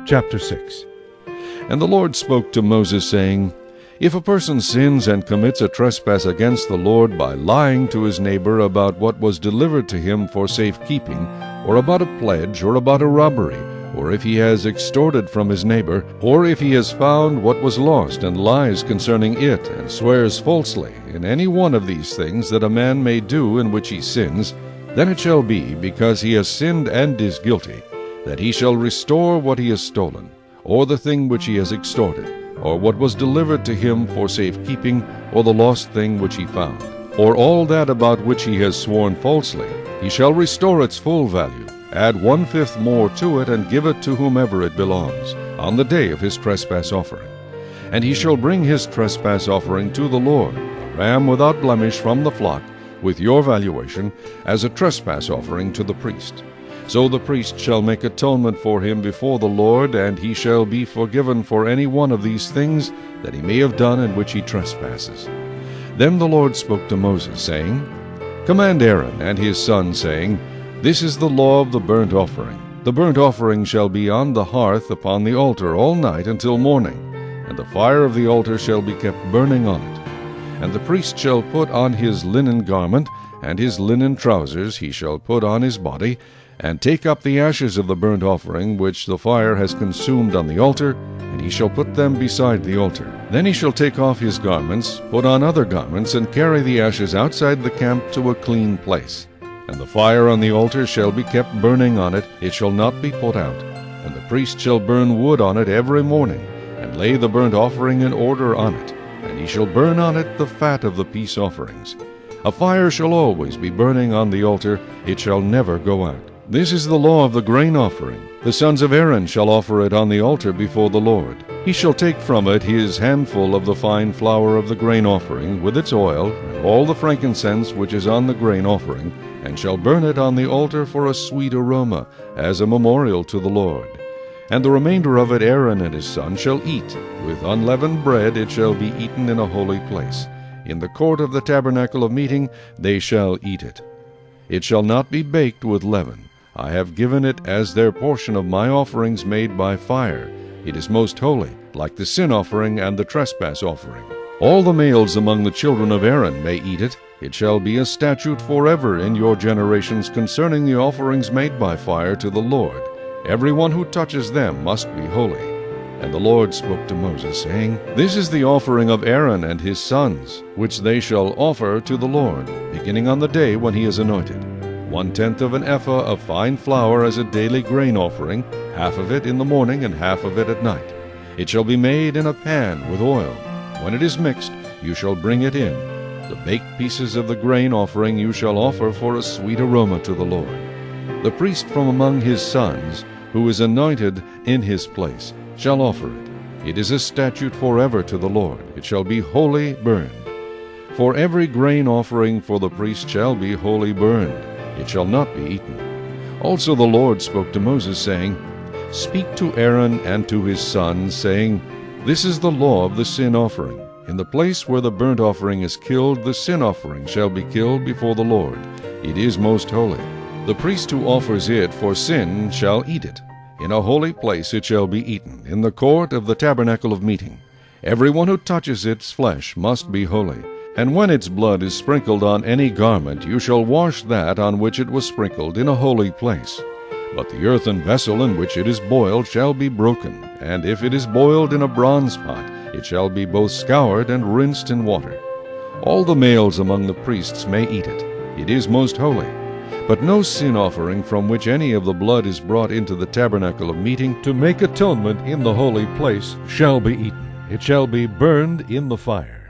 Chapter 6. And the Lord spoke to Moses, saying, If a person sins and commits a trespass against the Lord by lying to his neighbor about what was delivered to him for safekeeping, or about a pledge, or about a robbery, or if he has extorted from his neighbor, or if he has found what was lost and lies concerning it, and swears falsely in any one of these things that a man may do in which he sins, then it shall be, because he has sinned and is guilty, that he shall restore what he has stolen, or the thing which he has extorted, or what was delivered to him for safekeeping, or the lost thing which he found, or all that about which he has sworn falsely. He shall restore its full value, add 1/5 more to it, and give it to whomever it belongs, on the day of his trespass offering. And he shall bring his trespass offering to the Lord, a ram without blemish from the flock, with your valuation, as a trespass offering to the priest. So the priest shall make atonement for him before the Lord, and he shall be forgiven for any one of these things that he may have done in which he trespasses. Then the Lord spoke to Moses, saying, Command Aaron and his sons, saying, This is the law of the burnt offering. The burnt offering shall be on the hearth upon the altar all night until morning, and the fire of the altar shall be kept burning on it. And the priest shall put on his linen garment, and his linen trousers he shall put on his body, and take up the ashes of the burnt offering which the fire has consumed on the altar, and he shall put them beside the altar. Then he shall take off his garments, put on other garments, and carry the ashes outside the camp to a clean place. And the fire on the altar shall be kept burning on it, it shall not be put out. And the priest shall burn wood on it every morning, and lay the burnt offering in order on it, and he shall burn on it the fat of the peace offerings. A fire shall always be burning on the altar, it shall never go out. This is the law of the grain offering. The sons of Aaron shall offer it on the altar before the Lord. He shall take from it his handful of the fine flour of the grain offering, with its oil, and all the frankincense which is on the grain offering, and shall burn it on the altar for a sweet aroma, as a memorial to the Lord. And the remainder of it Aaron and his son shall eat. With unleavened bread it shall be eaten in a holy place. In the court of the tabernacle of meeting they shall eat it. It shall not be baked with leaven. I have given it as their portion of my offerings made by fire. It is most holy, like the sin offering and the trespass offering. All the males among the children of Aaron may eat it. It shall be a statute forever in your generations concerning the offerings made by fire to the Lord. Everyone who touches them must be holy. And the Lord spoke to Moses, saying, This is the offering of Aaron and his sons, which they shall offer to the Lord, beginning on the day when he is anointed. 1/10 of an ephah of fine flour as a daily grain offering, half of it in the morning and half of it at night. It shall be made in a pan with oil. When it is mixed, you shall bring it in. The baked pieces of the grain offering you shall offer for a sweet aroma to the Lord. The priest from among his sons, who is anointed in his place, shall offer it. It is a statute forever to the Lord. It shall be wholly burned. For every grain offering for the priest shall be wholly burned. It shall not be eaten. Also the Lord spoke to Moses, saying, Speak to Aaron and to his sons, saying, This is the law of the sin offering. In the place where the burnt offering is killed, the sin offering shall be killed before the Lord. It is most holy. The priest who offers it for sin shall eat it. In a holy place it shall be eaten, in the court of the tabernacle of meeting. Everyone who touches its flesh must be holy. And when its blood is sprinkled on any garment, you shall wash that on which it was sprinkled in a holy place. But the earthen vessel in which it is boiled shall be broken, and if it is boiled in a bronze pot, it shall be both scoured and rinsed in water. All the males among the priests may eat it. It is most holy. But no sin offering from which any of the blood is brought into the tabernacle of meeting to make atonement in the holy place shall be eaten. It shall be burned in the fire.